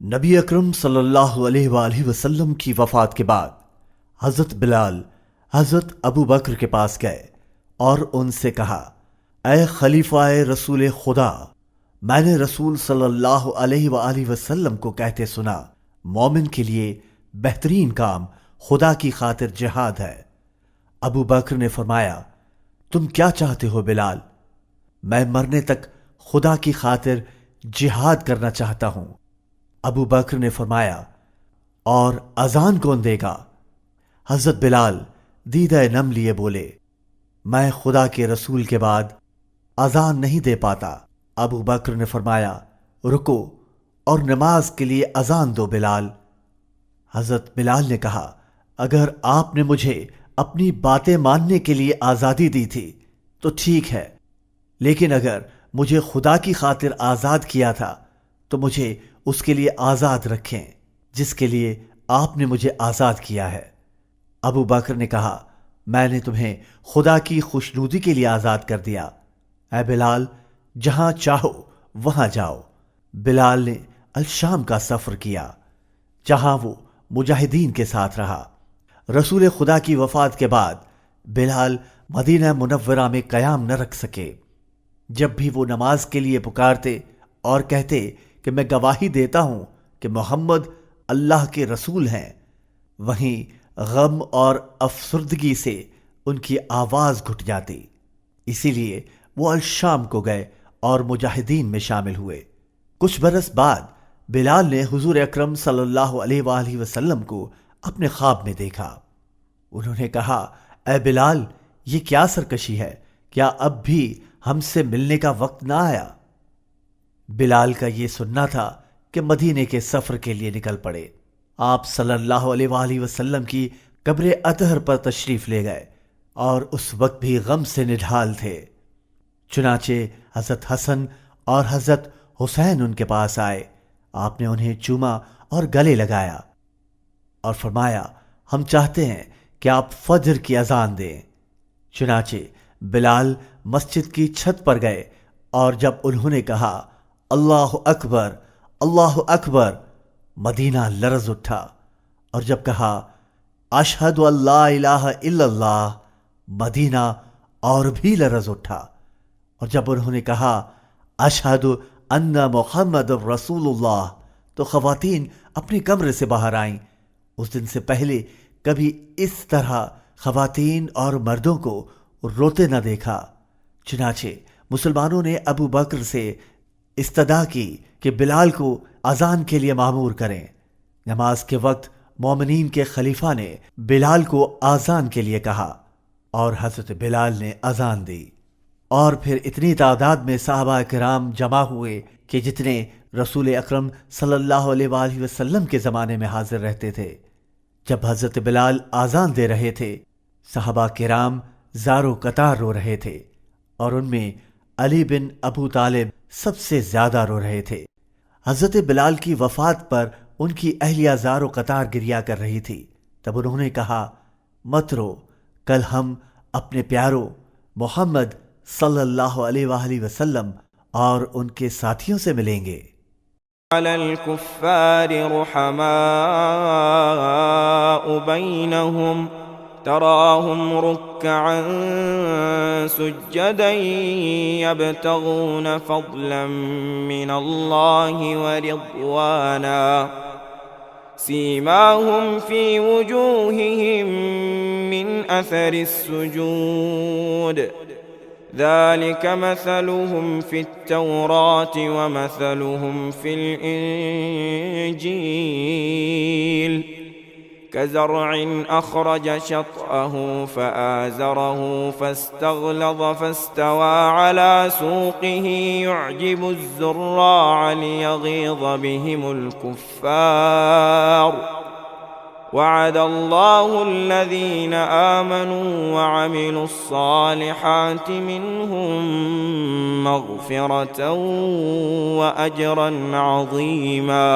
نبی اکرم صلی اللہ علیہ وآلہ وسلم کی وفات کے بعد حضرت بلال حضرت ابو بکر کے پاس گئے اور ان سے کہا، اے خلیفہ رسول خدا، میں نے رسول صلی اللہ علیہ وآلہ وسلم کو کہتے سنا، مومن کے لیے بہترین کام خدا کی خاطر جہاد ہے۔ ابو بکر نے فرمایا، تم کیا چاہتے ہو بلال؟ میں مرنے تک خدا کی خاطر جہاد کرنا چاہتا ہوں۔ ابو بکر نے فرمایا، اور اذان کون دے گا؟ حضرت بلال دیدہ نم لیے بولے، میں خدا کے رسول کے بعد اذان نہیں دے پاتا۔ ابو بکر نے فرمایا، رکو اور نماز کے لیے اذان دو بلال۔ حضرت بلال نے کہا، اگر آپ نے مجھے اپنی باتیں ماننے کے لیے آزادی دی تھی تو ٹھیک ہے، لیکن اگر مجھے خدا کی خاطر آزاد کیا تھا تو مجھے اس کے لیے آزاد رکھیں جس کے لیے آپ نے مجھے آزاد کیا ہے۔ ابو بکر نے کہا، میں نے تمہیں خدا کی خوشنودی کے لیے آزاد کر دیا، اے بلال جہاں چاہو وہاں جاؤ۔ بلال نے الشام کا سفر کیا جہاں وہ مجاہدین کے ساتھ رہا۔ رسول خدا کی وفات کے بعد بلال مدینہ منورہ میں قیام نہ رکھ سکے۔ جب بھی وہ نماز کے لیے پکارتے اور کہتے کہ میں گواہی دیتا ہوں کہ محمد اللہ کے رسول ہیں، وہیں غم اور افسردگی سے ان کی آواز گھٹ جاتی۔ اسی لیے وہ الشام کو گئے اور مجاہدین میں شامل ہوئے۔ کچھ برس بعد بلال نے حضور اکرم صلی اللہ علیہ وآلہ وسلم کو اپنے خواب میں دیکھا۔ انہوں نے کہا، اے بلال، یہ کیا سرکشی ہے؟ کیا اب بھی ہم سے ملنے کا وقت نہ آیا؟ بلال کا یہ سننا تھا کہ مدینے کے سفر کے لیے نکل پڑے۔ آپ صلی اللہ علیہ وآلہ وسلم کی قبر اطہر پر تشریف لے گئے اور اس وقت بھی غم سے نڈھال تھے۔ چنانچہ حضرت حسن اور حضرت حسین ان کے پاس آئے۔ آپ نے انہیں چوما اور گلے لگایا اور فرمایا، ہم چاہتے ہیں کہ آپ فجر کی اذان دیں۔ چنانچہ بلال مسجد کی چھت پر گئے اور جب انہوں نے کہا، اللہ اکبر اللہ اکبر، مدینہ لرز اٹھا، اور جب کہا، اشہد ان لا الہ الا اللہ، مدینہ اور بھی لرز اٹھا، اور جب انہوں نے کہا، اشہد ان محمد رسول اللہ، تو خواتین اپنے کمرے سے باہر آئیں۔ اس دن سے پہلے کبھی اس طرح خواتین اور مردوں کو روتے نہ دیکھا۔ چنانچہ مسلمانوں نے ابو بکر سے استدعا کی کہ بلال کو اذان کے لیے مامور کریں۔ نماز کے وقت مومنین کے خلیفہ نے بلال کو اذان کے لیے کہا اور حضرت بلال نے اذان دی، اور پھر اتنی تعداد میں صحابہ کرام جمع ہوئے کہ جتنے رسول اکرم صلی اللہ علیہ وآلہ وسلم کے زمانے میں حاضر رہتے تھے۔ جب حضرت بلال اذان دے رہے تھے، صحابہ کرام زارو قطار رو رہے تھے، اور ان میں علی بن ابو طالب سب سے زیادہ رو رہے تھے۔ حضرت بلال کی وفات پر ان کی اہلیہ زارو قطار گریا کر رہی تھی۔ تب انہوں نے کہا، مت رو، کل ہم اپنے پیاروں محمد صلی اللہ علیہ وآلہ وسلم اور ان کے ساتھیوں سے ملیں گے۔ علی الکفار رحماء بینہم تراہم رکعا سجدا یبتغون فضلا من اللہ ورضوانا سیماہم فی وجوہہم من اثر السجود ذلك مثلهم في التوراة ومثلهم في الإنجيل كزرع أخرج شطأه فآزره فاستغلظ فاستوى على سوقه يعجب الزراع ليغيظ بهم الكفار وعد الله الذين آمنوا وعملوا الصالحات منهم مغفرة وأجرا عظيما۔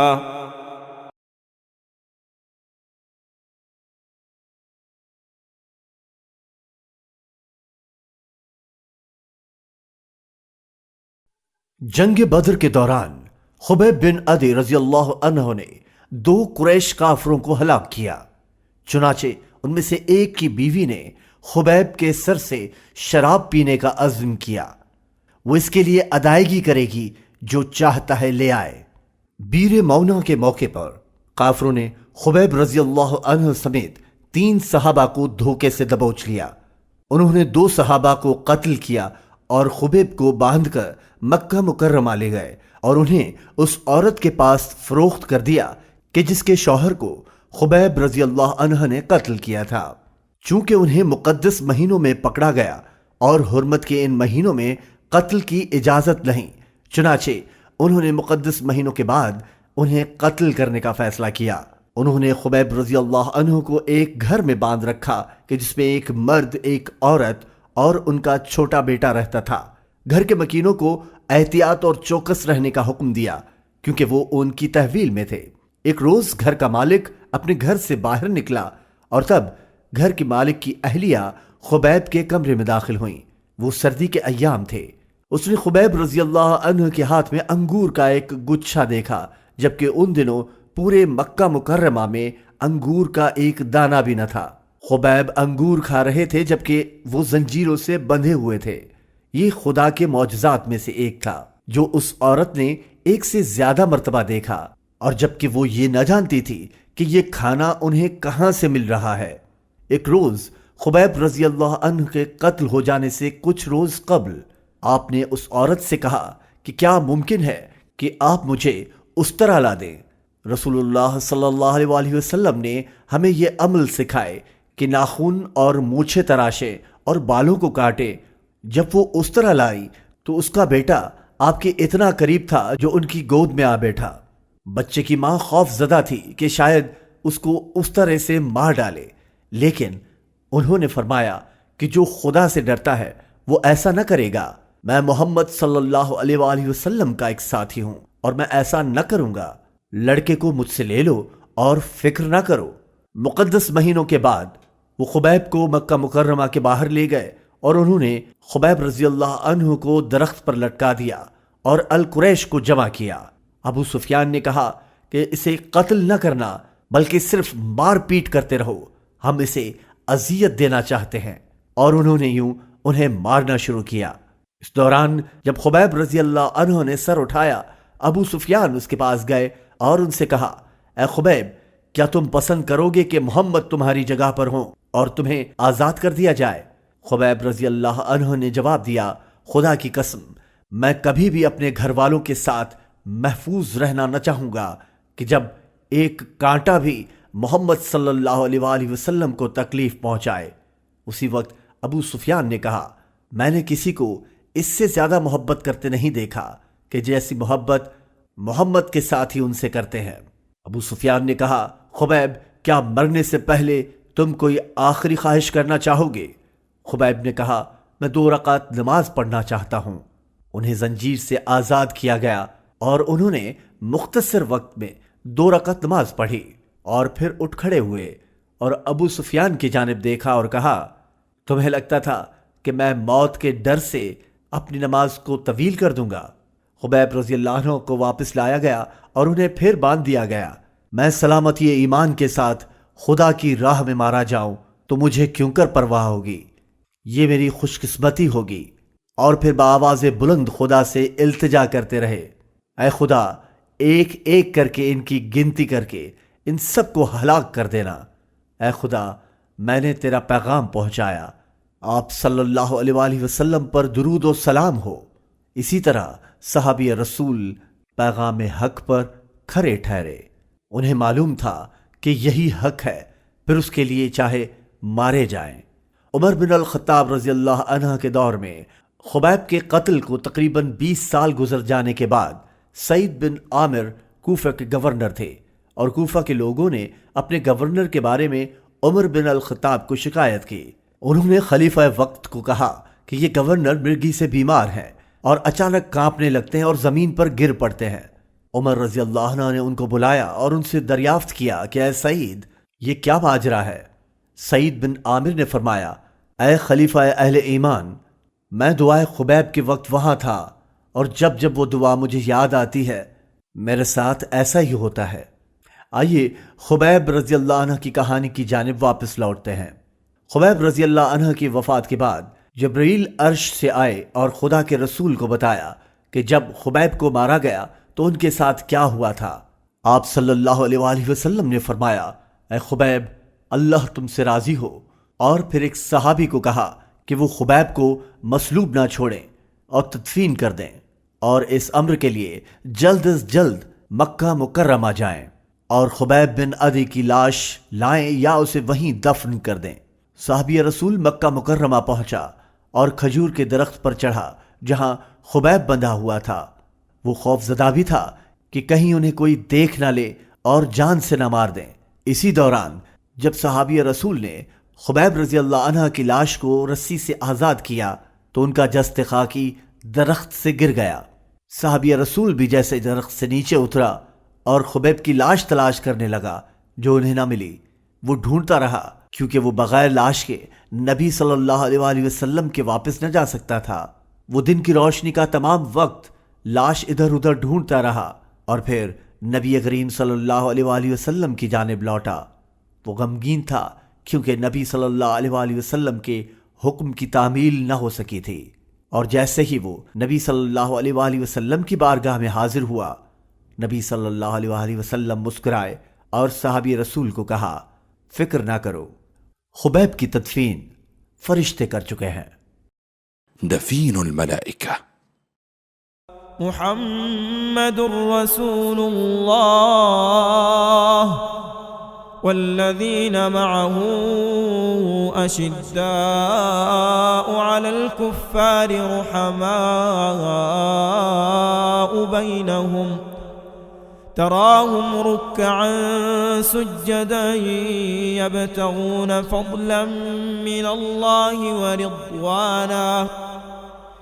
جنگ بدر کے دوران خبیب بن عدی رضی اللہ عنہ نے 2 قریش کافروں کو ہلاک کیا۔ چنانچہ ان میں سے ایک کی بیوی نے خبیب کے سر سے شراب پینے کا عزم کیا، وہ اس کے لیے ادائیگی کرے گی، جو چاہتا ہے لے آئے۔ بیر مونا کے موقع پر کافروں نے خبیب رضی اللہ عنہ سمیت 3 صحابہ کو دھوکے سے دبوچ لیا۔ انہوں نے 2 صحابہ کو قتل کیا اور خبیب کو باندھ کر مکہ مکرمہ لے گئے اور انہیں اس عورت کے پاس فروخت کر دیا کہ جس کے شوہر کو خبیب رضی اللہ عنہ نے قتل کیا تھا۔ چونکہ انہیں مقدس مہینوں میں پکڑا گیا اور حرمت کے ان مہینوں میں قتل کی اجازت نہیں، چنانچہ انہوں نے مقدس مہینوں کے بعد انہیں قتل کرنے کا فیصلہ کیا۔ انہوں نے خبیب رضی اللہ عنہ کو ایک گھر میں باندھ رکھا کہ جس میں ایک مرد، ایک عورت اور ان کا چھوٹا بیٹا رہتا تھا۔ گھر کے مکینوں کو احتیاط اور چوکس رہنے کا حکم دیا کیونکہ وہ ان کی تحویل میں تھے۔ ایک روز گھر کا مالک اپنے گھر سے باہر نکلا اور تب گھر کے مالک کی اہلیہ خبیب کے کمرے میں داخل ہوئیں۔ وہ سردی کے ایام تھے۔ اس نے خبیب رضی اللہ عنہ کے ہاتھ میں انگور کا ایک گچھا دیکھا، جبکہ ان دنوں پورے مکہ مکرمہ میں انگور کا ایک دانہ بھی نہ تھا۔ خبیب انگور کھا رہے تھے جبکہ وہ زنجیروں سے بندھے ہوئے تھے۔ یہ خدا کے معجزات میں سے ایک تھا جو اس عورت نے ایک سے زیادہ مرتبہ دیکھا، اور جبکہ وہ یہ نہ جانتی تھی کہ یہ کھانا انہیں کہاں سے مل رہا ہے۔ ایک روز خبیب رضی اللہ عنہ کے قتل ہو جانے سے کچھ روز قبل آپ نے اس عورت سے کہا کہ کیا ممکن ہے کہ آپ مجھے استرا لا دیں؟ رسول اللہ صلی اللہ علیہ وآلہ وسلم نے ہمیں یہ عمل سکھائے کہ ناخن اور مونچھیں تراشے اور بالوں کو کاٹے۔ جب وہ استرا لائی تو اس کا بیٹا آپ کے اتنا قریب تھا جو ان کی گود میں آ بیٹھا۔ بچے کی ماں خوف زدہ تھی کہ شاید اس کو اس طرح سے مار ڈالے، لیکن انہوں نے فرمایا کہ جو خدا سے ڈرتا ہے وہ ایسا نہ کرے گا۔ میں محمد صلی اللہ علیہ وآلہ وسلم کا ایک ساتھی ہوں اور میں ایسا نہ کروں گا۔ لڑکے کو مجھ سے لے لو اور فکر نہ کرو۔ مقدس مہینوں کے بعد وہ خبیب کو مکہ مکرمہ کے باہر لے گئے اور انہوں نے خبیب رضی اللہ عنہ کو درخت پر لٹکا دیا اور القریش کو جمع کیا۔ ابو سفیان نے کہا کہ اسے قتل نہ کرنا بلکہ صرف مار پیٹ کرتے رہو، ہم اسے اذیت دینا چاہتے ہیں، اور انہوں نے یوں انہیں مارنا شروع کیا۔ اس دوران جب خبیب رضی اللہ عنہ نے سر اٹھایا، ابو سفیان اس کے پاس گئے اور ان سے کہا، اے خبیب، کیا تم پسند کرو گے کہ محمد تمہاری جگہ پر ہوں اور تمہیں آزاد کر دیا جائے؟ خبیب رضی اللہ عنہ نے جواب دیا، خدا کی قسم، میں کبھی بھی اپنے گھر والوں کے ساتھ محفوظ رہنا نہ چاہوں گا کہ جب ایک کانٹا بھی محمد صلی اللہ علیہ وآلہ وسلم کو تکلیف پہنچائے۔ اسی وقت ابو سفیان نے کہا، میں نے کسی کو اس سے زیادہ محبت کرتے نہیں دیکھا کہ جیسی محبت محمد کے ساتھ ہی ان سے کرتے ہیں۔ ابو سفیان نے کہا، خبیب، کیا مرنے سے پہلے تم کوئی آخری خواہش کرنا چاہو گے؟ خبیب نے کہا، میں 2 رکعت نماز پڑھنا چاہتا ہوں۔ انہیں زنجیر سے آزاد کیا گیا اور انہوں نے مختصر وقت میں 2 رکعت نماز پڑھی اور پھر اٹھ کھڑے ہوئے اور ابو سفیان کی جانب دیکھا اور کہا، تمہیں لگتا تھا کہ میں موت کے ڈر سے اپنی نماز کو طویل کر دوں گا؟ خبیب رضی اللہ عنہ کو واپس لایا گیا اور انہیں پھر باندھ دیا گیا۔ میں سلامتی ایمان کے ساتھ خدا کی راہ میں مارا جاؤں تو مجھے کیوں کر پرواہ ہوگی، یہ میری خوش قسمتی ہوگی۔ اور پھر بآواز بلند خدا سے التجا کرتے رہے، اے خدا، ایک ایک کر کے ان کی گنتی کر کے ان سب کو ہلاک کر دینا۔ اے خدا، میں نے تیرا پیغام پہنچایا، آپ صلی اللہ علیہ وآلہ وسلم پر درود و سلام ہو۔ اسی طرح صحابی رسول پیغام حق پر کھرے ٹھہرے، انہیں معلوم تھا کہ یہی حق ہے، پھر اس کے لیے چاہے مارے جائیں۔ عمر بن الخطاب رضی اللہ عنہ کے دور میں خبیب کے قتل کو تقریباً 20 سال گزر جانے کے بعد سعید بن عامر کوفہ کے گورنر تھے، اور کوفہ کے لوگوں نے اپنے گورنر کے بارے میں عمر بن الخطاب کو شکایت کی۔ انہوں نے خلیفہ وقت کو کہا کہ یہ گورنر مرگی سے بیمار ہیں اور اچانک کانپنے لگتے ہیں اور زمین پر گر پڑتے ہیں۔ عمر رضی اللہ عنہ نے ان کو بلایا اور ان سے دریافت کیا کہ اے سعید، یہ کیا ماجرا ہے؟ سعید بن عامر نے فرمایا، اے خلیفہ اہل ایمان، میں دعائے خبیب کے وقت وہاں تھا، اور جب جب وہ دعا مجھے یاد آتی ہے میرے ساتھ ایسا ہی ہوتا ہے۔ آئیے خبیب رضی اللہ عنہ کی کہانی کی جانب واپس لوٹتے ہیں۔ خبیب رضی اللہ عنہ کی وفات کے بعد جبرائیل عرش سے آئے اور خدا کے رسول کو بتایا کہ جب خبیب کو مارا گیا تو ان کے ساتھ کیا ہوا تھا۔ آپ صلی اللہ علیہ وآلہ وسلم نے فرمایا، اے خبیب، اللہ تم سے راضی ہو، اور پھر ایک صحابی کو کہا کہ وہ خبیب کو مصلوب نہ چھوڑیں اور تدفین کر دیں، اور اس امر کے لیے جلد از جلد مکہ مکرمہ جائیں اور خبیب بن عدی کی لاش لائیں یا اسے وہیں دفن کر دیں۔ صحابی رسول مکہ مکرمہ پہنچا اور کھجور کے درخت پر چڑھا جہاں خبیب بندھا ہوا تھا۔ وہ خوف زدہ بھی تھا کہ کہیں انہیں کوئی دیکھ نہ لے اور جان سے نہ مار دیں۔ اسی دوران جب صحابی رسول نے خبیب رضی اللہ عنہ کی لاش کو رسی سے آزاد کیا تو ان کا جسد خاکی درخت سے گر گیا۔ صحابی رسول بھی جیسے درخت سے نیچے اترا اور خبیب کی لاش تلاش کرنے لگا جو انہیں نہ ملی۔ وہ ڈھونڈتا رہا کیونکہ وہ بغیر لاش کے نبی صلی اللہ علیہ وآلہ وسلم کے واپس نہ جا سکتا تھا۔ وہ دن کی روشنی کا تمام وقت لاش ادھر ادھر ڈھونڈتا رہا اور پھر نبی کریم صلی اللہ علیہ وآلہ وسلم کی جانب لوٹا۔ وہ غمگین تھا کیونکہ نبی صلی اللہ علیہ وآلہ وسلم کے حکم کی تعمیل نہ ہو سکی تھی، اور جیسے ہی وہ نبی صلی اللہ علیہ وآلہ وسلم کی بارگاہ میں حاضر ہوا، نبی صلی اللہ علیہ وآلہ وسلم مسکرائے اور صحابی رسول کو کہا، فکر نہ کرو، خبیب کی تدفین فرشتے کر چکے ہیں۔ دفين الملائكة محمد رسول الله والذين معه أشداء على الكفار رحماء بينهم تراهم ركعا سجدا يبتغون فضلا من الله ورضوانا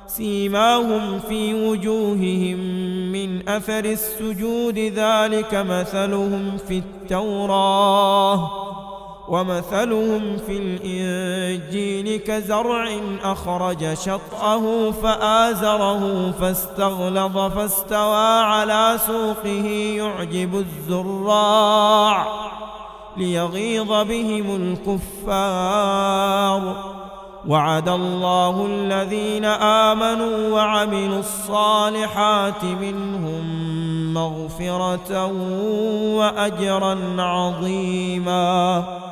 سيماهم في وجوههم من أثر السجود ذلك مثلهم في التوراة ومثلهم في الإنجيل كزرع أخرج شطأه فآزره فاستغلظ فاستوى على سوقه يعجب الزراع ليغيظ بهم الكفار وعد الله الذين آمنوا وعملوا الصالحات منهم مغفرة وأجرا عظيما۔